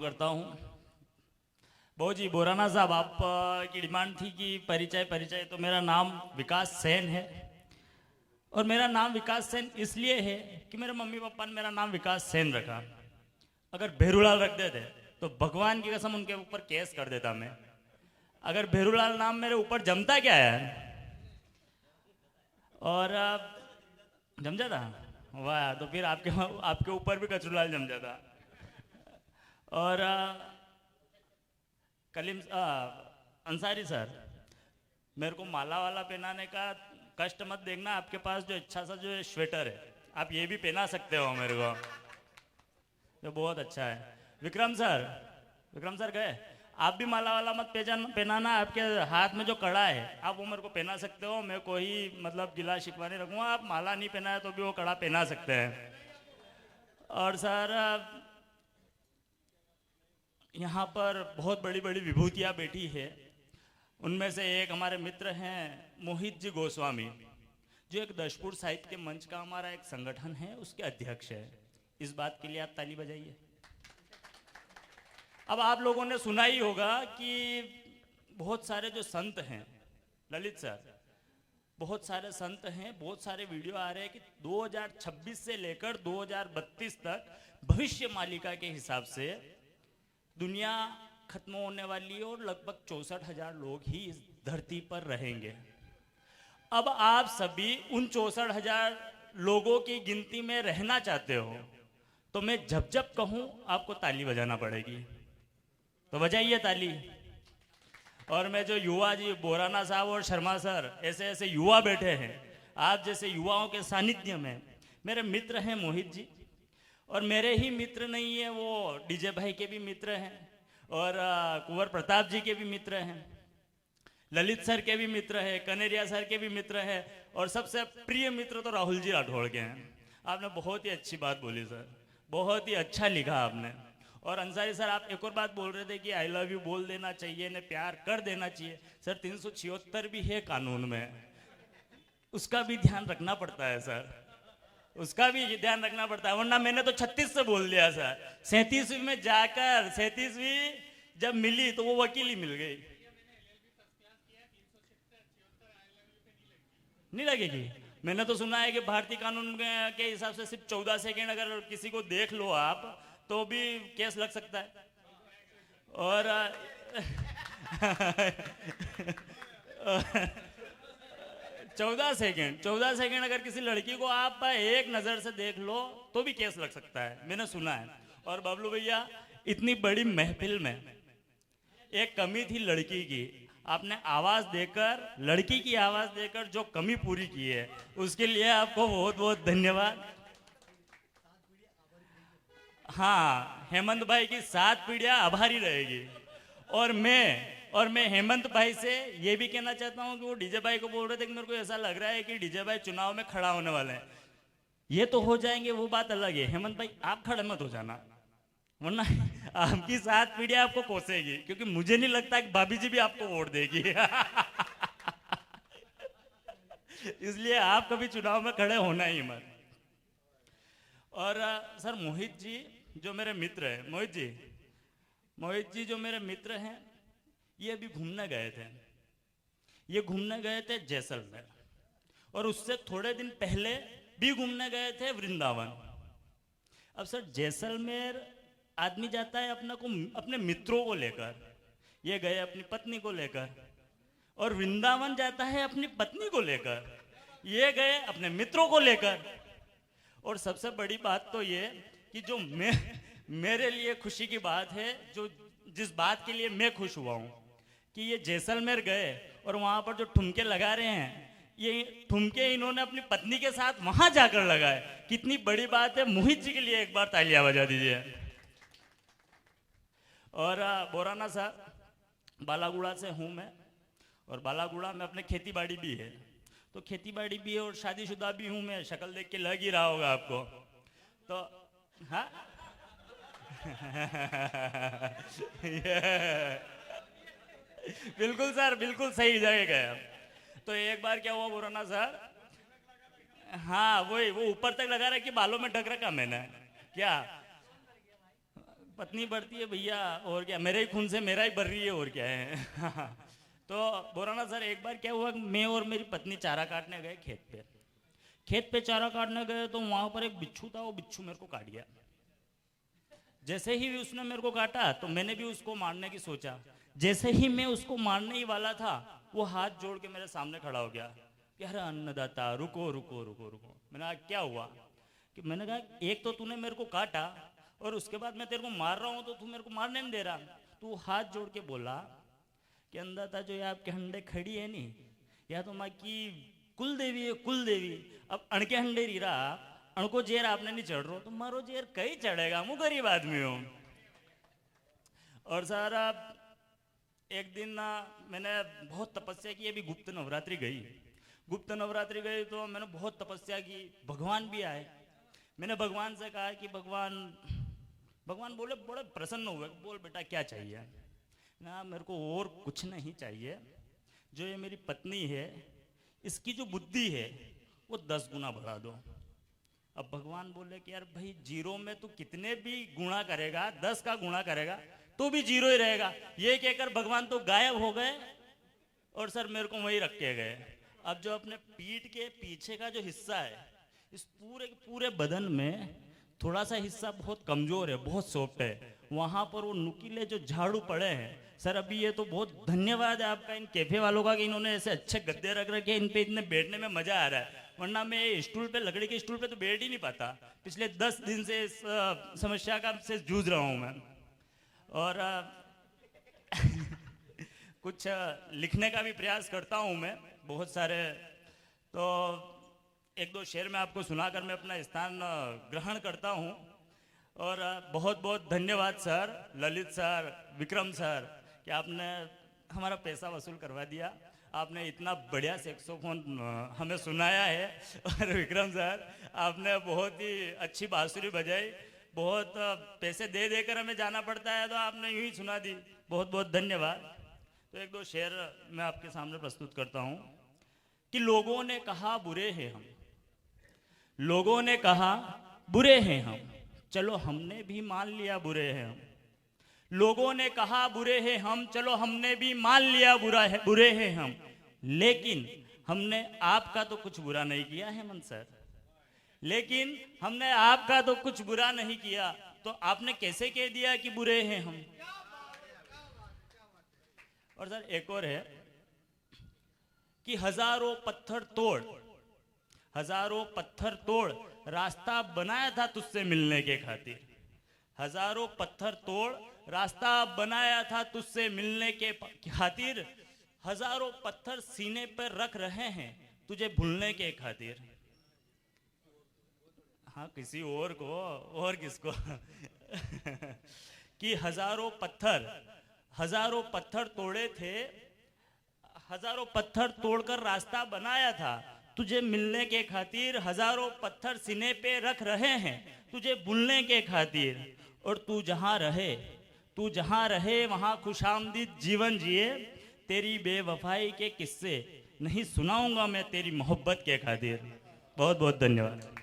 करता हूँ। बहुत जी बोराना साहब, आप की डिमांड थी कि परिचय परिचय, तो मेरा नाम विकास सेन है। और मेरा नाम विकास सेन इसलिए है कि मेरे मम्मी पापा ने मेरा नाम विकास सेन रखा। अगर भेरूलाल रख देते तो भगवान की कसम उनके ऊपर केस कर देता मैं। अगर भेरूलाल नाम मेरे ऊपर जमता क्या है, और जम जाता, वाह यार, तो फिर आपके आपके ऊपर भी कचरूलाल जम जाता। और कलीम अंसारी सर, मेरे को माला वाला पहनाने का कष्ट मत देखना। आपके पास जो अच्छा सा जो स्वेटर है, आप ये भी पहना सकते हो मेरे को, जो बहुत अच्छा है। विक्रम सर, विक्रम सर गए, आप भी माला वाला मत पहनाना। आपके हाथ में जो कड़ा है आप वो मेरे को पहना सकते हो। मैं कोई मतलब गिला शिकवा नहीं रखूँगा। आप माला नहीं पहना है तो भी वो कड़ा पहना सकते हैं। और सर यहाँ पर बहुत बड़ी बड़ी विभूतियाँ बैठी है। उनमें से एक हमारे मित्र हैं मोहित जी गोस्वामी, जो एक दशपुर साहित्य मंच का हमारा एक संगठन है, उसके अध्यक्ष है। इस बात के लिए आप ताली बजाइए। अब आप लोगों ने सुना ही होगा कि बहुत सारे जो संत हैं, ललित सर, बहुत सारे संत हैं, बहुत सारे वीडियो आ रहे हैं कि 2026 से लेकर 2032 तक भविष्य मालिका के हिसाब से दुनिया खत्म होने वाली है और लगभग 64,000 लोग ही इस धरती पर रहेंगे। अब आप सभी उन 64,000 लोगों की गिनती में रहना चाहते हो तो मैं जब जब कहूं आपको ताली बजाना पड़ेगी, तो बजाइए ताली। और मैं जो युवा जी बोराना साहब और शर्मा सर, ऐसे ऐसे युवा बैठे हैं, आप जैसे युवाओं के सानिध्य में मेरे मित्र हैं मोहित जी। और मेरे ही मित्र नहीं है, वो डीजे भाई के भी मित्र हैं, और कुंवर प्रताप जी के भी मित्र हैं, ललित सर के भी मित्र हैं, कनेरिया सर के भी मित्र हैं, और सबसे प्रिय मित्र तो राहुल जी राठौड़ के हैं। आपने बहुत ही अच्छी बात बोली सर, बहुत ही अच्छा लिखा आपने। और अंसारी सर, आप एक और बात बोल रहे थे कि आई लव यू बोल देना चाहिए, ने प्यार कर देना चाहिए। सर 376 भी है कानून में, उसका भी ध्यान रखना पड़ता है सर, उसका भी ध्यान रखना पड़ता है। वरना मैंने तो 36 से बोल दिया सर। 37वीं में जाकर 37वीं जब मिली तो वो वकील ही मिल गई। नहीं लगेगी। मैंने तो सुना है कि भारतीय कानून के हिसाब से सिर्फ 14 सेकेंड अगर किसी को देख लो आप तो भी केस लग सकता है। और 14 सेकेंड अगर किसी लड़की को आप एक नज़र से देख लो तो भी केस लग सकता है, मैंने सुना है। और बबलू भैया, इतनी बड़ी महफिल में एक कमी थी लड़की की, आपने आवाज देकर, लड़की की आवाज देकर जो कमी पूरी की है, उसके लिए आपको बहुत बहुत धन्यवाद। हाँ, हेमंत भाई की 7 पीढ़ियां आभारी रहेगी। और मैं हेमंत भाई से ये भी कहना चाहता हूँ कि वो डीजे भाई को बोल रहे थे कि मेरे को ऐसा लग रहा है कि डीजे भाई चुनाव में खड़ा होने वाले हैं। ये तो हो जाएंगे, वो बात अलग है। हेमंत भाई आप खड़े मत हो जाना, वरना आपकी 7 पीढ़ियां आपको कोसेगी, क्योंकि मुझे नहीं लगता कि भाभी जी भी आपको वोट देगी। इसलिए आप कभी चुनाव में खड़े होना ही मत। और सर मोहित जी जो मेरे मित्र हैं, मोहित जी जो मेरे मित्र हैं, ये अभी घूमने गए थे। ये घूमने गए थे जैसलमेर, और उससे थोड़े दिन पहले भी घूमने गए थे वृंदावन। अब सर जैसलमेर आदमी जाता है अपने मित्रों को लेकर, ये गए अपनी पत्नी को लेकर, और वृंदावन जाता है अपनी पत्नी को लेकर, ये गए अपने मित्रों को लेकर। और सबसे बड़ी बात तो ये कि जो मेरे लिए खुशी की बात है, जो जिस बात के लिए मैं खुश हुआ हूँ कि ये जैसलमेर गए और वहाँ पर जो ठुमके लगा रहे हैं, ये ठुमके इन्होंने अपनी पत्नी के साथ वहाँ जाकर लगाए। कितनी बड़ी बात है। मोहित जी के लिए एक बार तालियां बजा दीजिए। और बोराना साहब, बालागुड़ा से हूँ मैं, और बालागुड़ा में अपने खेती बाड़ी भी है, तो खेती बाड़ी भी है और शादीशुदा भी हूँ मैं, शक्ल देख के लग ही रहा होगा आपको। तो हाँ बिल्कुल सर, बिल्कुल सही जगह गए। तो एक बार क्या हुआ बोराना सर, हाँ वही, वो ऊपर तक लगा रहा कि बालों में ढक रखा मैंने क्या, पत्नी बढ़ती है भैया, और क्या, मेरे ही खून से मेरा ही बढ़ रही है, और क्या है। तो बोराना सर, एक बार क्या हुआ, मैं और मेरी पत्नी चारा काटने गए खेत पे चारा काटने गए, तो वहां पर एक बिच्छू था, वो बिच्छू मेरे को काट गया। जैसे ही उसने मेरे को काटा तो मैंने भी उसको मारने की सोचा। जैसे ही मैं उसको मारने ही वाला था, वो हाथ जोड़ के मेरे सामने खड़ा हो गया कि अरे अन्नदाता, रुको रुको रुको रुको। मैंने कहा क्या हुआ? कि मैंने कहा एक तो तूने मेरे को काटा, और उसके बाद मैं तेरे को मार रहा हूं तो तू मेरे को मारने नहीं दे रहा। तू हाथ जोड़ के बोला कि अन्नदाता, जो ये आपके हंडे खड़ी है नी, या तो माँ की कुल देवी है, कुल देवी। अब अणके हंडे रीरा, अणको जेर आपने नहीं चढ़ रहा, तो मारो जेर कहीं चढ़ेगा, मैं गरीब आदमी हूं। और सर एक दिन मैंने बहुत तपस्या की। अभी गुप्त नवरात्रि गई तो मैंने बहुत तपस्या की, भगवान भी आए। मैंने भगवान से कहा कि भगवान बोले, बड़े प्रसन्न हुए, बोल बेटा क्या चाहिए? ना मेरे को और कुछ नहीं चाहिए, जो ये मेरी पत्नी है इसकी जो बुद्धि है वो 10 गुना बढ़ा दो। अब भगवान बोले कि यार भाई, जीरो में तू कितने भी गुणा करेगा, 10 का गुणा करेगा तो भी जीरो ही रहेगा। ये कहकर भगवान तो गायब हो गए, और सर मेरे को वही रख के गए। अब जो अपने पीठ के पीछे का जो हिस्सा है, इस पूरे बदन में थोड़ा सा हिस्सा बहुत कमजोर है, बहुत सॉफ्ट है, वहां पर वो नुकीले जो झाड़ू पड़े हैं। सर अभी ये तो बहुत धन्यवाद है आपका इन कैफे वालों का कि इन्होंने ऐसे अच्छे गद्दे रख रखे, इन पे इतने बैठने में मजा आ रहा है, वरना मैं स्टूल पे, लकड़ी के स्टूल पे तो बैठ ही नहीं पाता। पिछले 10 दिन से इस समस्या का से जूझ रहा हूं मैं। और कुछ लिखने का भी प्रयास करता हूं मैं, बहुत सारे। तो 1-2 शेर में आपको सुनाकर मैं अपना स्थान ग्रहण करता हूं। और बहुत बहुत धन्यवाद sir, Lalit sir, Vikram sir, कि आपने हमारा पैसा वसूल करवा दिया। आपने इतना बढ़िया सैक्सोफोन हमें सुनाया है। और विक्रम सर, आपने बहुत ही अच्छी बांसुरी बजाई। बहुत पैसे दे देकर हमें जाना पड़ता है, तो आपने यूं ही सुना दी। बहुत बहुत धन्यवाद। तो 1-2 शेर मैं आपके सामने प्रस्तुत करता हूं कि लोगों ने कहा बुरे हैं हम, लोगों ने कहा बुरे हैं हम, चलो हमने भी मान लिया बुरे हैं हम। लोगों ने कहा बुरे हैं हम, चलो हमने भी मान लिया बुरे हैं हम। लेकिन हमने आपका तो कुछ बुरा नहीं किया है मन सर, लेकिन हमने आपका तो कुछ बुरा नहीं किया, तो आपने कैसे कह दिया कि बुरे हैं हम? और सर एक और है कि हजारों पत्थर तोड़ रास्ता बनाया था तुझसे मिलने के खातिर। हजारों पत्थर तोड़ रास्ता बनाया था तुझसे मिलने के खातिर। हजारों पत्थर सीने पर रख रहे हैं तुझे भूलने के खातिर। हाँ, किसी और को, और किसको? कि हजारों पत्थर तोड़े थे, हजारों पत्थर तोड़कर रास्ता बनाया था तुझे मिलने के खातिर। हजारों पत्थर सीने पे रख रहे हैं तुझे भूलने के खातिर। और तू जहां रहे वहां खुशामदीद जीवन जिए। तेरी बेवफाई के किस्से नहीं सुनाऊंगा मैं तेरी मोहब्बत के खातिर। बहुत बहुत धन्यवाद।